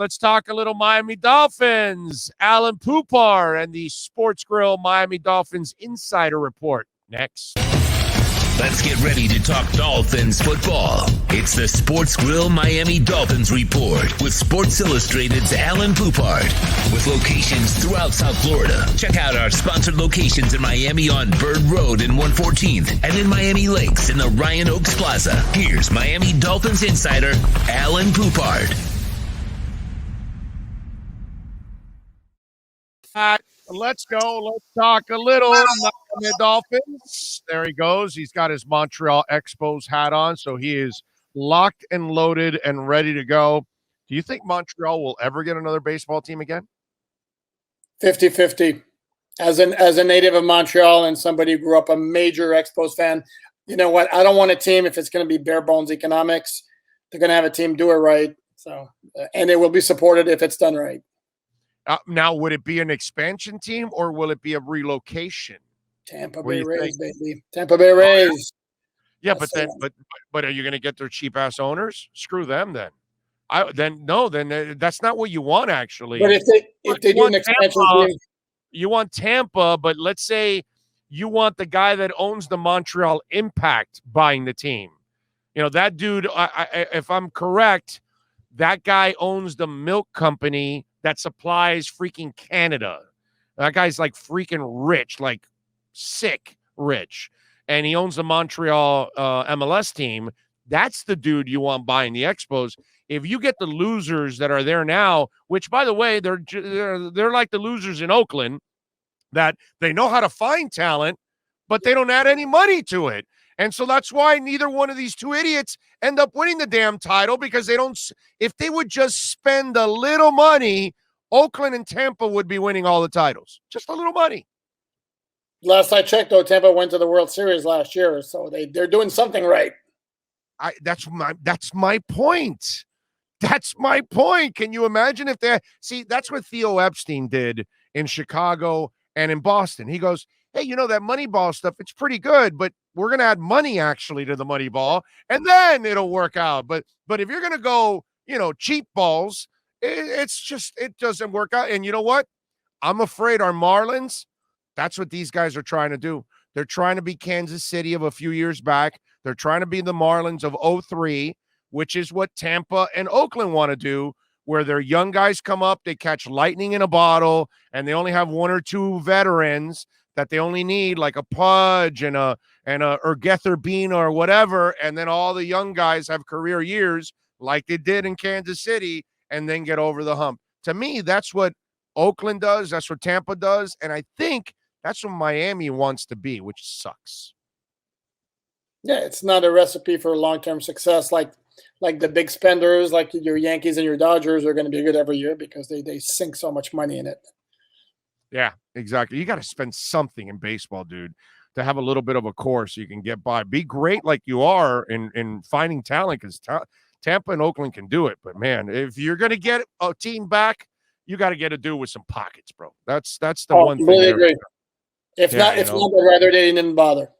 Let's talk a little Miami Dolphins. ALAiN POUPART and the Sports Grill Miami Dolphins Insider Report. Next. Let's get ready to talk Dolphins football. It's the Sports Grill Miami Dolphins Report with Sports Illustrated's ALAiN POUPART. With locations throughout South Florida. Check out our sponsored locations in Miami on Bird Road and 114th and in Miami Lakes in the Ryan Oaks Plaza. Here's Miami Dolphins insider ALAiN POUPART. Let's go. Let's talk a little Miami Dolphins. There he goes. He's got his Montreal Expos hat on, so he is locked and loaded and ready to go. Do you think Montreal will ever get another baseball team again? 50-50. As a native of Montreal and somebody who grew up a major Expos fan, you know what? I don't want a team if it's going to be bare bones economics. They're going to have a team do it right. So, and it will be supported if it's done right. Now, would it be an expansion team or will it be a relocation? Tampa Bay Rays, baby. Tampa Bay Rays. Yeah, but are you going to get their cheap ass owners? Screw them then. Then that's not what you want actually. But if they do an expansion team, you want Tampa, but let's say you want the guy that owns the Montreal Impact buying the team. You know, that dude, if I'm correct, that guy owns the milk company that supplies freaking Canada. That guy's like freaking rich, like sick rich. And he owns the Montreal MLS team. That's the dude you want buying the Expos. If you get the losers that are there now, which, by the way, they're like the losers in Oakland, that they know how to find talent, but they don't add any money to it. And so that's why neither one of these two idiots end up winning the damn title, because they don't. If they would just spend a little money, Oakland and Tampa would be winning all the titles. Just a little money. Last I checked, though, Tampa went to the World Series last year, so they're doing something right. That's my point. That's my point. Can you imagine if they see? That's what Theo Epstein did in Chicago and in Boston. He goes, hey, you know, that Moneyball stuff, it's pretty good, but we're going to add money actually to the Moneyball, and then it'll work out. But if you're going to go, you know, cheap balls, it doesn't work out. And you know what? I'm afraid our Marlins, that's what these guys are trying to do. They're trying to be Kansas City of a few years back. They're trying to be the Marlins of 2003, which is what Tampa and Oakland want to do, where their young guys come up, they catch lightning in a bottle, and they only have one or two veterans that they only need, like a Pudge and a Urgether Bean or whatever, and then all the young guys have career years like they did in Kansas City and then get over the hump. To me, that's what Oakland does. That's what Tampa does, and I think that's what Miami wants to be, which sucks. Yeah, it's not a recipe for long-term success like the big spenders, like your Yankees and your Dodgers are going to be good every year because they sink so much money in it. Yeah, exactly. You got to spend something in baseball, dude, to have a little bit of a core so you can get by. Be great like you are in finding talent, because Tampa and Oakland can do it. But, man, if you're going to get a team back, you got to get a dude with some pockets, bro. That's the one thing. Really agree. If not, I'd rather they didn't bother.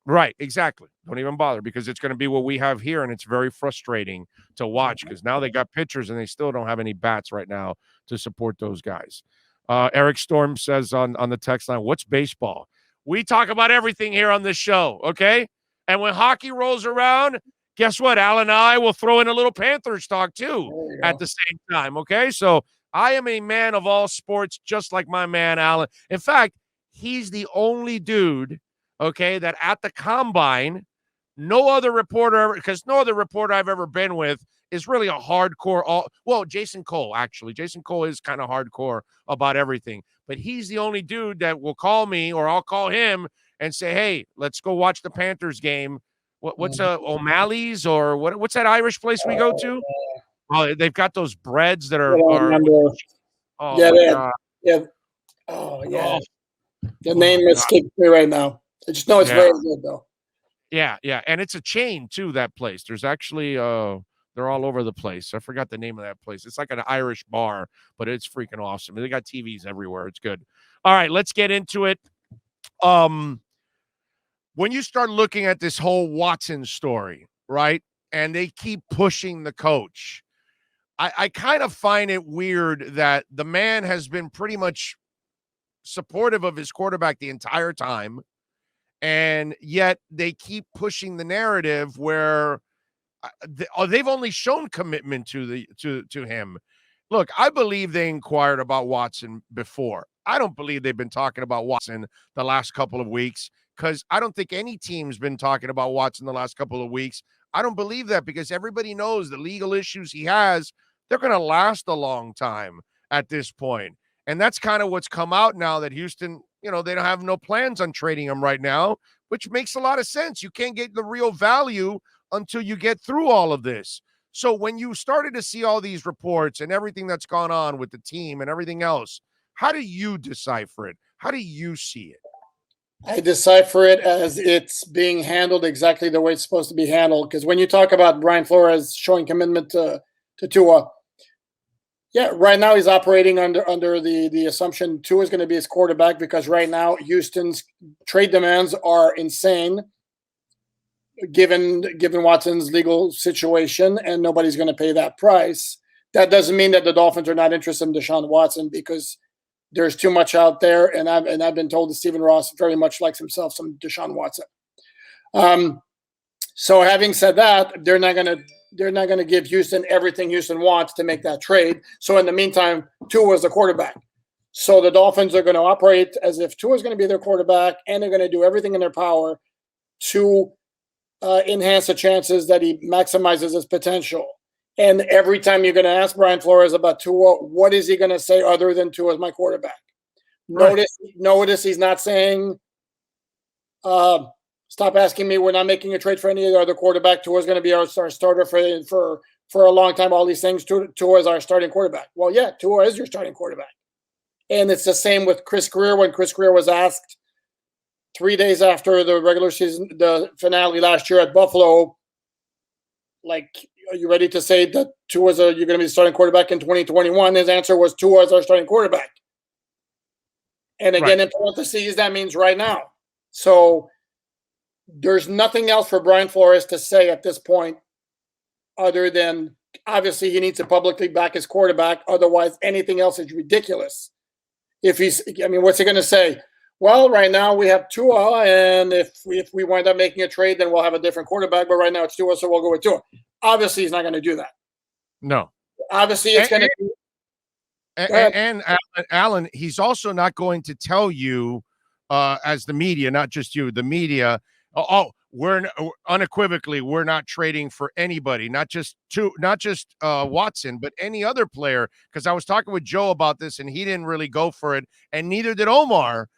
Right, exactly. Don't even bother, because it's going to be what we have here, and it's very frustrating to watch because now they got pitchers and they still don't have any bats right now to support those guys. Eric Storm says on the text line, what's baseball? We talk about everything here on this show, okay? And when hockey rolls around, guess what? Al and I will throw in a little Panthers talk too at the same time, okay? So I am a man of all sports, just like my man Alan. In fact, he's the only dude, okay, that at the combine, no other reporter, because no other reporter I've ever been with is really a hardcore. Well, Jason Cole, actually. Jason Cole is kind of hardcore about everything. But he's the only dude that will call me, or I'll call him and say, hey, let's go watch the Panthers game. What's O'Malley's, or what's that Irish place we go to? Oh, they've got those breads that are yeah. Oh, yeah. The name escapes me right now. I just know it's very good, though. Yeah, and it's a chain too. That place. There's actually they're all over the place. I forgot the name of that place. It's like an Irish bar, but it's freaking awesome. They got TVs everywhere. It's good. All right, let's get into it. When you start looking at this whole Watson story, right, and they keep pushing the coach, I kind of find it weird that the man has been pretty much supportive of his quarterback the entire time, and yet they keep pushing the narrative where they've only shown commitment to him. Look, I believe they inquired about Watson before. I don't believe they've been talking about Watson the last couple of weeks, because I don't think any team's been talking about Watson the last couple of weeks. I don't believe that, because everybody knows the legal issues he has, they're going to last a long time at this point. And that's kind of what's come out now, that Houston, they don't have no plans on trading him right now, which makes a lot of sense. You can't get the real value until you get through all of this. So when you started to see all these reports and everything that's gone on with the team and everything else, how do you decipher it? How do you see it? I decipher it as it's being handled exactly the way it's supposed to be handled. Because when you talk about Brian Flores showing commitment to Tua, yeah, right now he's operating under the assumption Tua is going to be his quarterback, because right now Houston's trade demands are insane, given Watson's legal situation, and nobody's going to pay that price. That doesn't mean that the Dolphins are not interested in Deshaun Watson, because there's too much out there, and I've been told that Stephen Ross very much likes himself some Deshaun Watson. So having said that, they're not going to give Houston everything Houston wants to make that trade. So in the meantime, Tua is the quarterback. So the Dolphins are going to operate as if Tua is going to be their quarterback, and they're going to do everything in their power to enhance the chances that he maximizes his potential. And every time you're going to ask Brian Flores about Tua, what is he going to say other than Tua is my quarterback? Right. Notice he's not saying, stop asking me. We're not making a trade for any other quarterback. Tua is going to be our starter for a long time. All these things. Tua is our starting quarterback. Well, yeah, Tua is your starting quarterback. And it's the same with Chris Greer. When Chris Greer was asked 3 days after the regular season, the finale last year at Buffalo, like, are you ready to say that you're going to be the starting quarterback in 2021? His answer was Tua is our starting quarterback. And again, right, in parentheses, that means right now. So there's nothing else for Brian Flores to say at this point, other than obviously he needs to publicly back his quarterback. Otherwise, anything else is ridiculous. What's he going to say? Well, right now we have Tua, and if we wind up making a trade, then we'll have a different quarterback. But right now it's Tua, so we'll go with Tua. Obviously, he's not going to do that. No. Obviously, it's going to be. And Alan, he's also not going to tell you, as the media, not just you, the media, we're unequivocally, we're not trading for anybody, not just Watson, but any other player. Because I was talking with Joe about this, and he didn't really go for it, and neither did Omar.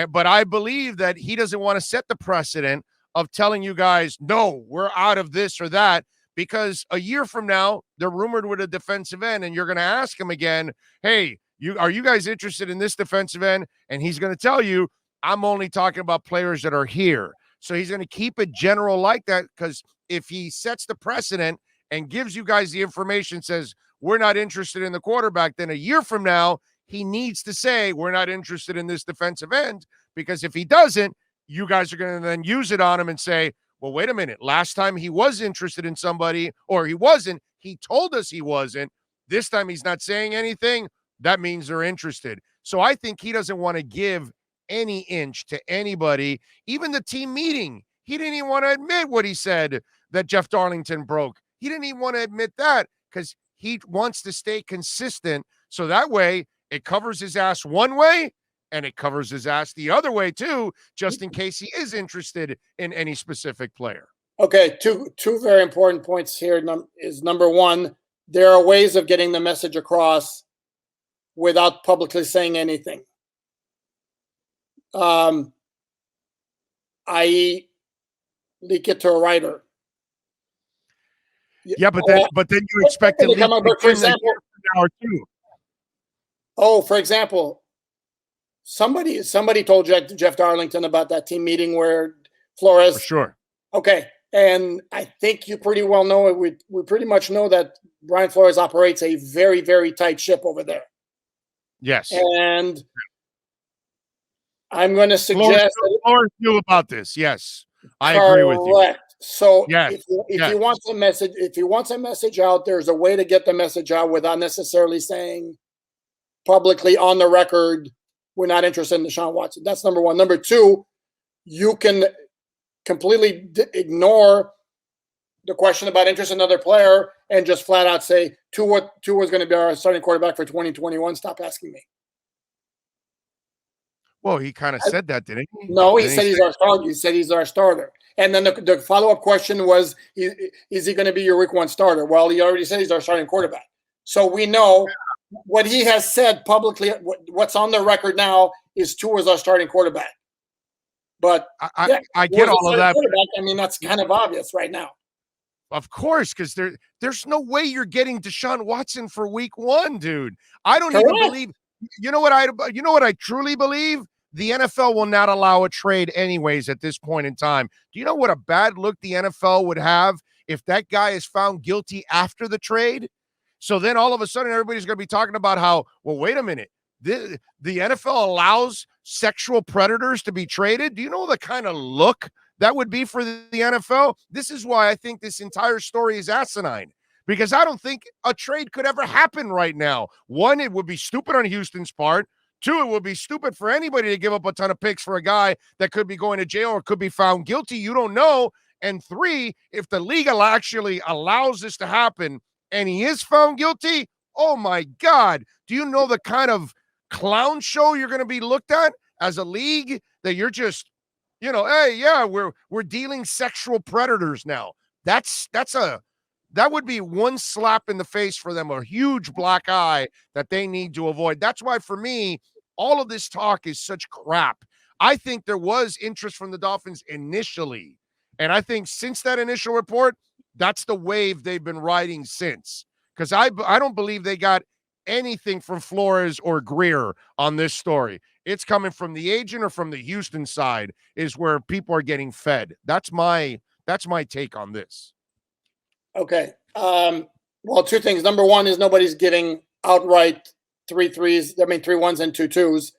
But I believe that he doesn't want to set the precedent of telling you guys, no, we're out of this or that, because a year from now, they're rumored with a defensive end, and you're going to ask him again, hey, are you guys interested in this defensive end? And he's going to tell you, I'm only talking about players that are here. So he's going to keep it general like that, because if he sets the precedent and gives you guys the information, says, we're not interested in the quarterback, then a year from now, he needs to say, we're not interested in this defensive end, because if he doesn't, you guys are going to then use it on him and say, well, wait a minute. Last time he was interested in somebody, or he wasn't, he told us he wasn't. This time he's not saying anything. That means they're interested. So I think he doesn't want to give any inch to anybody, even the team meeting. He didn't even want to admit what he said, that Jeff Darlington broke. He didn't even want to admit that, because he wants to stay consistent. So that way it covers his ass one way, and it covers his ass the other way too, just in case he is interested in any specific player. Okay, two very important points here is, number one, there are ways of getting the message across without publicly saying anything. I.e., leak it to a writer. Yeah, but then you expect to come up, for example, or two. Oh, for example, somebody told Jeff Darlington about that team meeting where Flores. For sure. Okay, and I think you pretty well know it. We pretty much know that Brian Flores operates a very, very tight ship over there. Yes. And I'm going to suggest Flores knew about this. Yes, I agree with you. So Yes. if he wants a message out, there's a way to get the message out without necessarily saying publicly on the record, we're not interested in Deshaun Watson. That's number one. Number two, you can completely ignore the question about interest in another player and just flat out say, Tua is going to be our starting quarterback for 2021. Stop asking me. Well, he kind of said that, didn't he? No, he said he's our starter. He said he's our starter. And then the follow-up question was, is he going to be your week one starter? Well, he already said he's our starting quarterback. So we know what he has said publicly, what's on the record now is Tua is our starting quarterback. But I get all of that. I mean, that's kind of obvious right now. Of course, because there's no way you're getting Deshaun Watson for week one, dude. I don't even believe. You know what I truly believe? The NFL will not allow a trade anyways at this point in time. Do you know what a bad look the NFL would have if that guy is found guilty after the trade? So then all of a sudden everybody's going to be talking about how, well, wait a minute. The NFL allows sexual predators to be traded. Do you know the kind of look that would be for the NFL? This is why I think this entire story is asinine, because I don't think a trade could ever happen right now. One, it would be stupid on Houston's part. Two, it would be stupid for anybody to give up a ton of picks for a guy that could be going to jail or could be found guilty. You don't know. And three, if the league actually allows this to happen and he is found guilty, oh my God, do you know the kind of clown show you're going to be looked at as a league, that you're just, hey, yeah, we're dealing sexual predators now. That would be one slap in the face for them, a huge black eye that they need to avoid. That's why, for me, all of this talk is such crap. I think there was interest from the Dolphins initially, and I think since that initial report, that's the wave they've been riding since. Because I don't believe they got anything from Flores or Greer on this story. It's coming from the agent or from the Houston side is where people are getting fed. That's my take on this. Okay. Well, two things. Number one is nobody's giving outright 3 1s and 2 2s.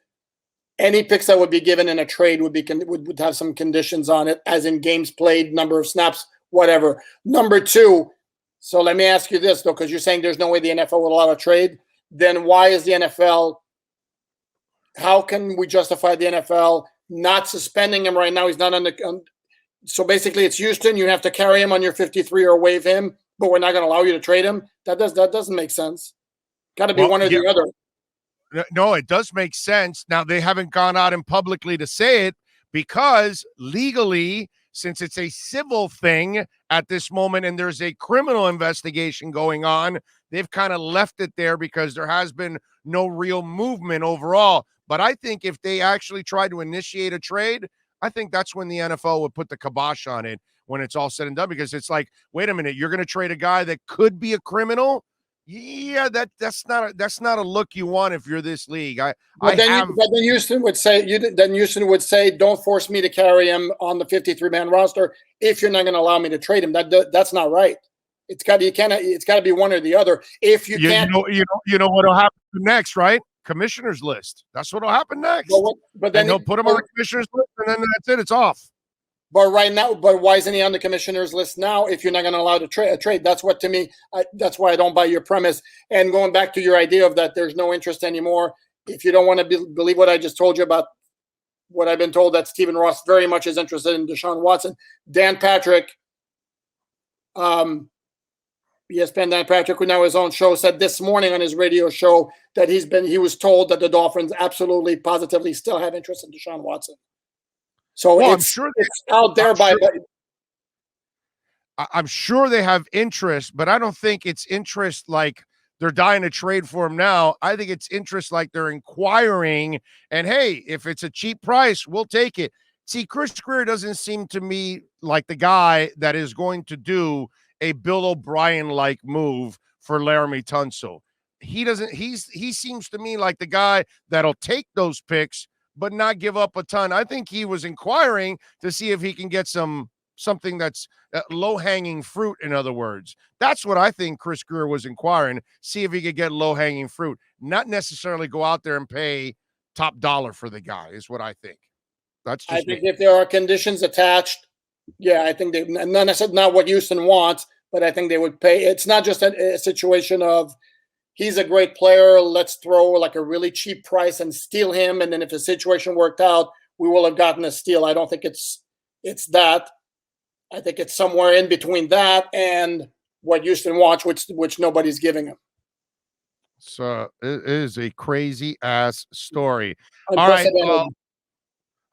Any picks that would be given in a trade would have some conditions on it, as in games played, number of snaps, whatever. Number two, so let me ask you this, though, because you're saying there's no way the NFL will allow a trade. Then why is the NFL, how can we justify the NFL not suspending him right now? He's not so basically it's Houston. You have to carry him on your 53 or waive him, but we're not going to allow you to trade him. That doesn't make sense. Got to be one or the other. No, it does make sense. Now, they haven't gone out and publicly to say it because legally, since it's a civil thing at this moment and there's a criminal investigation going on, they've kind of left it there because there has been no real movement overall. But I think if they actually try to initiate a trade, I think that's when the NFL would put the kibosh on it when it's all said and done, because it's like, wait a minute, you're going to trade a guy that could be a criminal? Yeah, that's not a look you want if you're this league. But then Houston would say, don't force me to carry him on the 53-man roster if you're not going to allow me to trade him. That's not right. It's got to be one or the other. If you can't, you know what'll happen next, right? Commissioner's list. That's what'll happen next. But then they'll put him on the commissioner's list, and then that's it. It's off. But right now, why isn't he on the commissioner's list now if you're not going to allow to trade? That's what, to me, that's why I don't buy your premise. And going back to your idea of that there's no interest anymore, if you don't want to believe what I just told you about what I've been told, that Stephen Ross very much is interested in Deshaun Watson. Dan Patrick, ESPN Dan Patrick, who now his own show, said this morning on his radio show that he was told that the Dolphins absolutely, positively still have interest in Deshaun Watson. So I'm sure it's out there I'm sure they have interest, but I don't think it's interest like they're dying to trade for him now. I think it's interest like they're inquiring, and hey, if it's a cheap price, we'll take it. See, Chris Greer doesn't seem to me like the guy that is going to do a Bill O'Brien-like move for Laramie Tunsil. He seems to me like the guy that'll take those picks but not give up a ton. I think he was inquiring to see if he can get something that's low-hanging fruit, in other words. That's what I think Chris Greer was inquiring, see if he could get low-hanging fruit, not necessarily go out there and pay top dollar for the guy, is what I think. That's just I think if there are conditions attached Yeah, I think I said not what Houston wants, but I think they would pay. It's not just a situation of he's a great player, let's throw like a really cheap price and steal him, and then if the situation worked out, we will have gotten a steal. I don't think it's that. I think it's somewhere in between that and what Houston wants, which nobody's giving him. So it is a crazy ass story. All right, Unprecedented,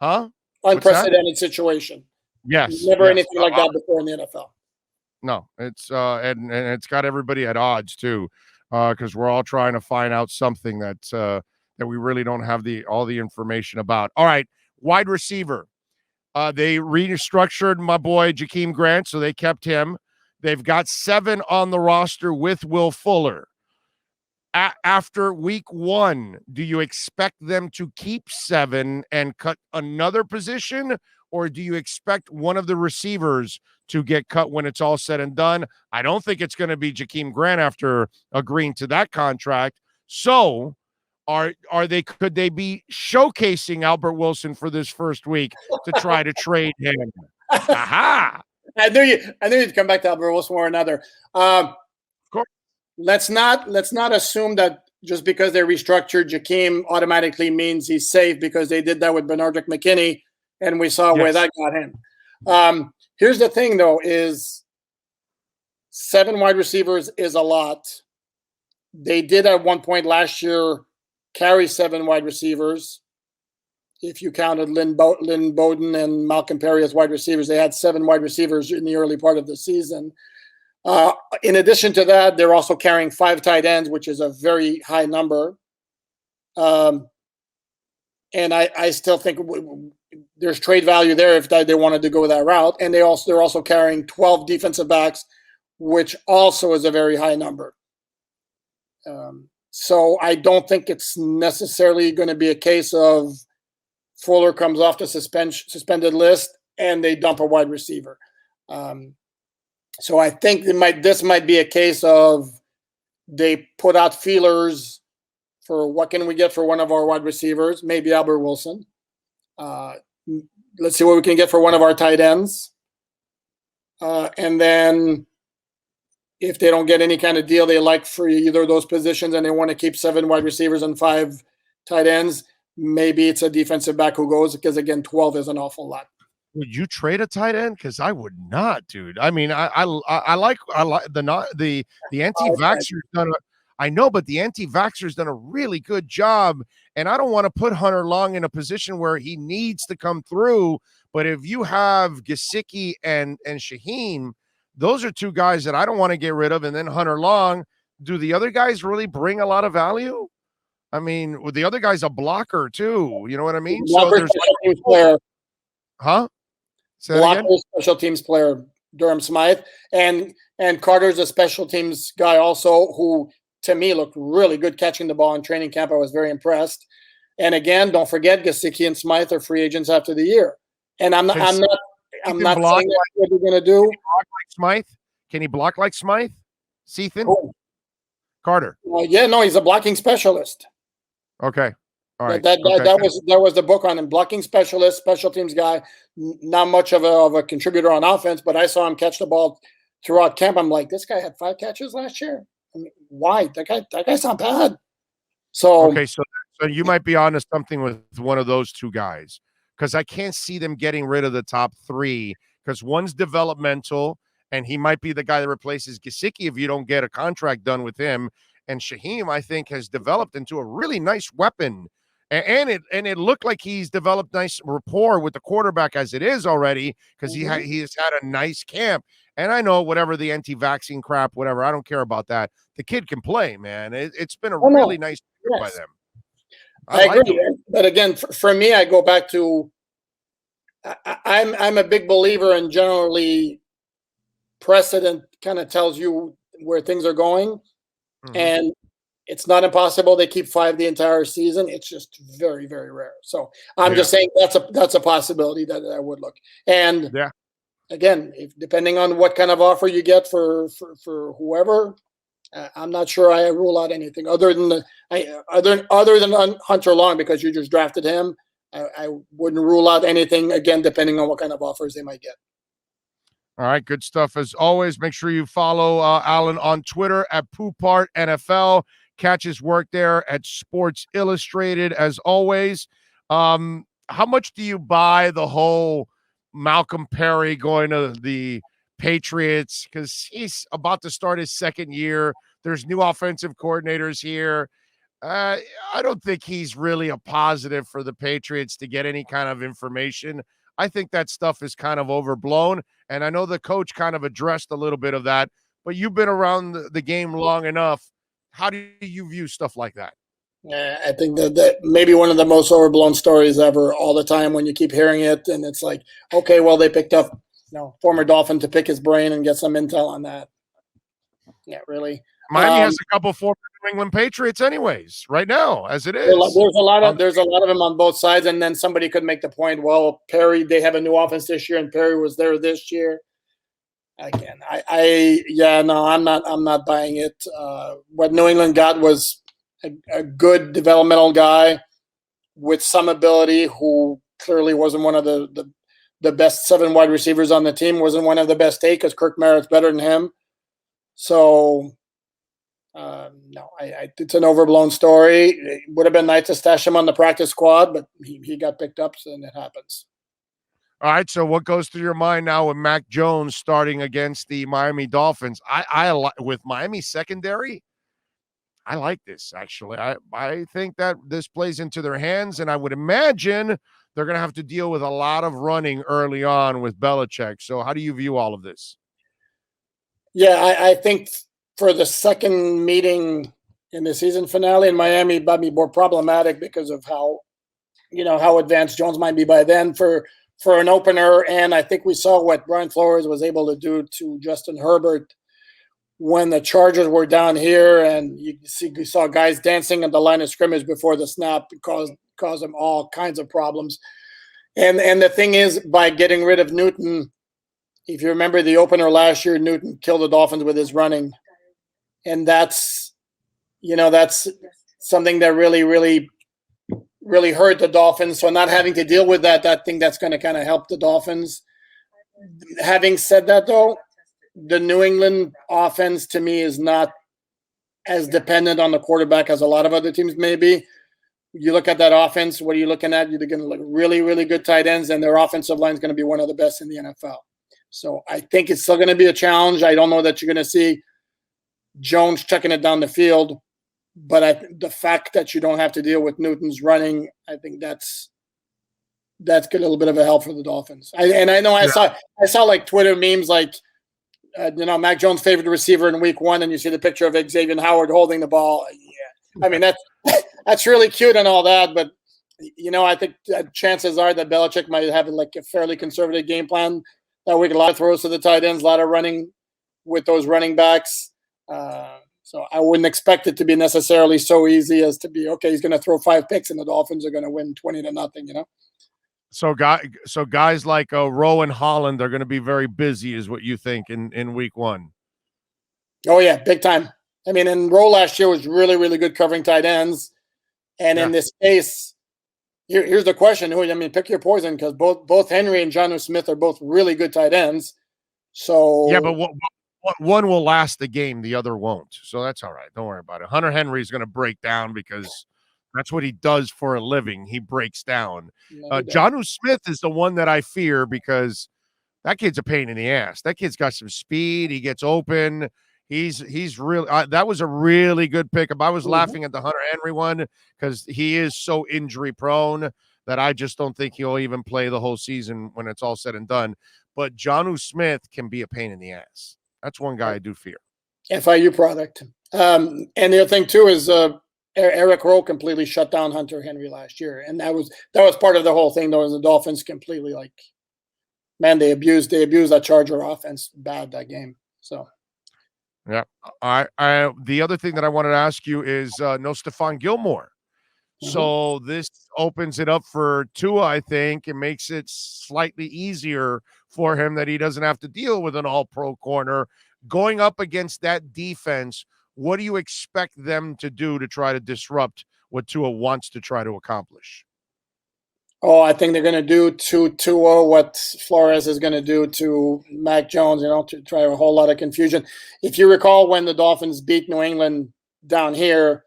huh? unprecedented situation. Yes, Never yes. anything like that before in the NFL. No, it's and it's got everybody at odds too, because we're all trying to find out something that we really don't have all the information about. All right, wide receiver. They restructured my boy Jakeem Grant, so they kept him. They've got 7 on the roster with Will Fuller. After week 1, do you expect them to keep 7 and cut another position, or do you expect one of the receivers to get cut when it's all said and done? I don't think it's going to be Jakeem Grant after agreeing to that contract. So could they be showcasing Albert Wilson for this first week to try to trade him? Aha! I knew you'd come back to Albert Wilson or another. Of course. Let's not assume that just because they restructured Jakeem automatically means he's safe, because they did that with Benardrick McKinney, and we saw where that got him. Here's the thing, though: is 7 wide receivers is a lot. They did at one point last year carry 7 wide receivers. If you counted Lynn Bowden and Malcolm Perry as wide receivers, they had 7 wide receivers in the early part of the season. In addition to that, they're also carrying 5 tight ends, which is a very high number. And I still think there's trade value there if they wanted to go that route. And they're also carrying 12 defensive backs, which also is a very high number. So I don't think it's necessarily going to be a case of Fuller comes off the suspended list and they dump a wide receiver. So I think this might be a case of they put out feelers for what can we get for one of our wide receivers, maybe Albert Wilson. Let's see what we can get for one of our tight ends. And then if they don't get any kind of deal they like for either of those positions and they want to keep 7 wide receivers and 5 tight ends, maybe it's a defensive back who goes, because, again, 12 is an awful lot. Would you trade a tight end? Because I would not, dude. I mean, I like the anti-vaxxers done. I know, but the anti-vaxxers done a really good job, and I don't want to put Hunter Long in a position where he needs to come through. But if you have Gesicki and Shaheen, those are 2 guys that I don't want to get rid of. And then Hunter Long, do the other guys really bring a lot of value? I mean, the other guy's a blocker too. You know what I mean? So there's player. Huh? Blocker, special teams player, Durham Smythe. And Carter's a special teams guy also, who to me looked really good catching the ball in training camp. I was very impressed. And again, don't forget, Gesicki and Smythe are free agents after the year. And I'm not saying that's what they're going to do. Smythe? Can he block like Smythe? Seathan? Cool. Carter? Yeah, no, he's a blocking specialist. Okay. All right. That was the book on him. Blocking specialist, special teams guy, not much of a contributor on offense, but I saw him catch the ball throughout camp. I'm like, this guy had 5 catches last year. I mean, why? That guy's not bad. So okay, so you might be onto something with one of those 2 guys, because I can't see them getting rid of the top 3, because one's developmental, and he might be the guy that replaces Gesicki if you don't get a contract done with him. And Shaheem, I think, has developed into a really nice weapon. And it looked like he's developed nice rapport with the quarterback as it is already, because he has had a nice camp. And I know whatever the anti-vaccine crap, whatever, I don't care about that. The kid can play, man. It's been a really nice year by them. I agree. But again, for me, I go back to I'm a big believer in generally precedent kind of tells you where things are going. Mm-hmm. And it's not impossible they keep 5 the entire season. It's just very, very rare. So I'm just saying that's a possibility that I would look. And again, depending on what kind of offer you get for whoever, I'm not sure I rule out anything other than Hunter Long, because you just drafted him. I wouldn't rule out anything, again, depending on what kind of offers they might get. All right, good stuff as always. Make sure you follow ALAiN on Twitter at POUPART NFL. Catch his work there at Sports Illustrated as always. How much do you buy the whole Malcolm Perry going to the Patriots? Because he's about to start his second year. There's new offensive coordinators here. I don't think he's really a positive for the Patriots to get any kind of information. I think that stuff is kind of overblown. And I know the coach kind of addressed a little bit of that, but you've been around the game long enough. How do you view stuff like that? Yeah, I think that maybe one of the most overblown stories ever all the time when you keep hearing it. And it's like, okay, well, they picked up former Dolphin to pick his brain and get some intel on that. Yeah, really. Miami has a couple former New England Patriots anyways, right now, as it is. There's a lot of them on both sides, and then somebody could make the point, well, Perry, they have a new offense this year, and Perry was there this year. Again, I'm not buying it. What New England got was a good developmental guy with some ability who clearly wasn't one of the best 7 wide receivers on the team, wasn't one of the best 8 because Kirk Merritt's better than him. So, no, it's an overblown story. It would have been nice to stash him on the practice squad, but he got picked up, so it happens. All right, so what goes through your mind now with Mac Jones starting against the Miami Dolphins? I with Miami secondary, I like this, actually. I think that this plays into their hands, and I would imagine they're going to have to deal with a lot of running early on with Belichick. So how do you view all of this? Yeah, I think for the second meeting in the season finale in Miami, might be more problematic because of how advanced Jones might be by then for an opener. And I think we saw what Brian Flores was able to do to Justin Herbert when the Chargers were down here, and you saw guys dancing at the line of scrimmage before the snap, caused them all kinds of problems. And the thing is, by getting rid of Newton, if you remember the opener last year, Newton killed the Dolphins with his running. And that's something that really, really, really hurt the Dolphins. So not having to deal with that, I think that's going to kind of help the Dolphins. Having said that, though, the New England offense to me is not as dependent on the quarterback as a lot of other teams may be. You look at that offense, what are you looking at? You're going to look really, really good tight ends, and their offensive line is going to be one of the best in the NFL. So I think it's still going to be a challenge. I don't know that you're going to see Jones checking it down the field, but the fact that you don't have to deal with Newton's running, I think that's a little bit of a help for the Dolphins. I saw like Twitter memes like, Mac Jones' favorite receiver in week 1, and you see the picture of Xavier Howard holding the ball. Yeah, I mean that's really cute and all that, but I think chances are that Belichick might have like a fairly conservative game plan that week. A lot of throws to the tight ends, a lot of running with those running backs. So I wouldn't expect it to be necessarily so easy as to be, okay, he's going to throw 5 picks and the Dolphins are going to win 20-0, So guys like Rowe and Holland are going to be very busy is what you think in week 1. Oh, yeah, big time. I mean, and Rowe last year was really, really good covering tight ends. And in this case, here's the question. Pick your poison, because both Henry and Jonnu Smith are both really good tight ends. So yeah, but one will last the game, the other won't. So that's all right. Don't worry about it. Hunter Henry is going to break down because that's what he does for a living. He breaks down. Jonnu Smith is the one that I fear because that kid's a pain in the ass. That kid's got some speed. He gets open. He's really that was a really good pickup. I was laughing at the Hunter Henry one because he is so injury prone that I just don't think he'll even play the whole season when it's all said and done. But Jonnu Smith can be a pain in the ass. That's one guy I do fear. FIU product. And the other thing too is Eric Rowe completely shut down Hunter Henry last year, and that was part of the whole thing. Though, the Dolphins completely they abused that Charger offense bad that game. So. Yeah. The other thing that I wanted to ask you is no Stephon Gilmore. So this opens it up for Tua, I think. It makes it slightly easier for him that he doesn't have to deal with an all-pro corner. Going up against that defense, what do you expect them to do to try to disrupt what Tua wants to try to accomplish? Oh, I think they're going to do to Tua what Flores is going to do to Mac Jones, to try a whole lot of confusion. If you recall when the Dolphins beat New England down here,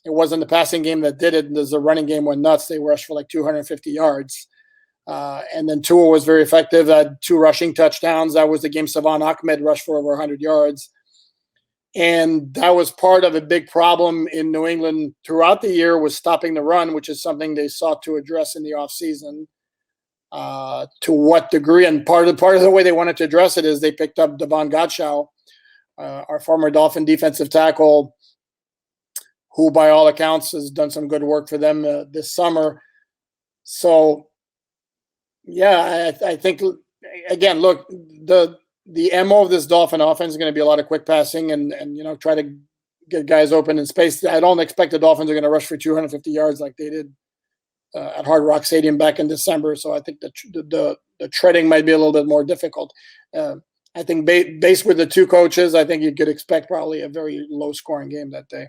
it wasn't the passing game that did it. The running game went nuts. They rushed for like 250 yards. And then Tua was very effective, had 2 rushing touchdowns. That was the game Savon Ahmed rushed for over 100 yards. And that was part of a big problem in New England throughout the year, was stopping the run, which is something they sought to address in the offseason. To what degree? And part of the way they wanted to address it is they picked up Devon Godchaux, our former Dolphin defensive tackle, who by all accounts has done some good work for them this summer. So, yeah, I think, again, look, the MO of this Dolphin offense is going to be a lot of quick passing and try to get guys open in space. I don't expect the Dolphins are going to rush for 250 yards like they did at Hard Rock Stadium back in December. So I think the treading might be a little bit more difficult. I think based with the 2 coaches, I think you could expect probably a very low-scoring game that day.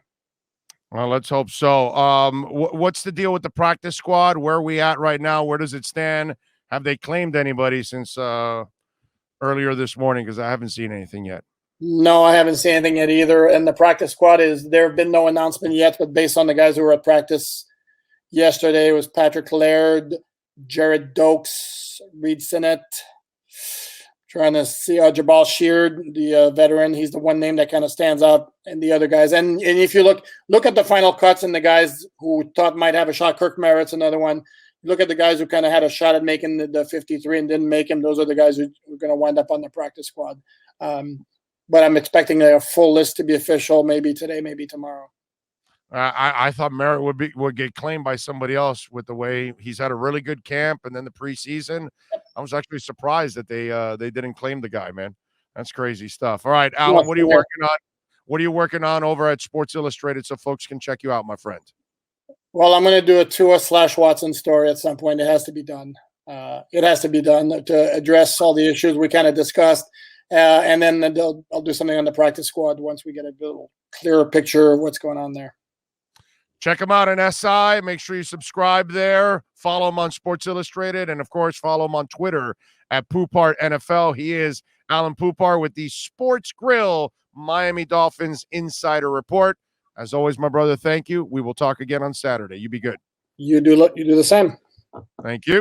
Well, let's hope so. What's the deal with the practice squad? Where are we at right now? Where does it stand? Have they claimed anybody since earlier this morning? Because I haven't seen anything yet. No, I haven't seen anything yet either. And the practice squad there have been no announcement yet, but based on the guys who were at practice yesterday, it was Patrick Laird, Jared Dokes, Reed Sinnett, trying to see Jabal Sheard, the veteran. He's the one name that kind of stands out, and the other guys. And if you look at the final cuts and the guys who thought might have a shot, Kirk Merritt's another one. Look at the guys who kind of had a shot at making the 53 and didn't make him. Those are the guys who are going to wind up on the practice squad. But I'm expecting a full list to be official maybe today, maybe tomorrow. I thought Merritt would get claimed by somebody else with the way he's had a really good camp and then the preseason. I was actually surprised that they didn't claim the guy, man. That's crazy stuff. All right, Alan, what are you working on? What are you working on over at Sports Illustrated so folks can check you out, my friend? Well, I'm going to do a Tua/Watson story at some point. It has to be done. It has to be done to address all the issues we kind of discussed. And then I'll do something on the practice squad once we get a little clearer picture of what's going on there. Check him out on SI. Make sure you subscribe there. Follow him on Sports Illustrated. And, of course, follow him on Twitter at POUPART NFL. He is ALAiN Poupart with the Sports Grill Miami Dolphins Insider Report. As always, my brother, thank you. We will talk again on Saturday. You be good. You do the same. Thank you.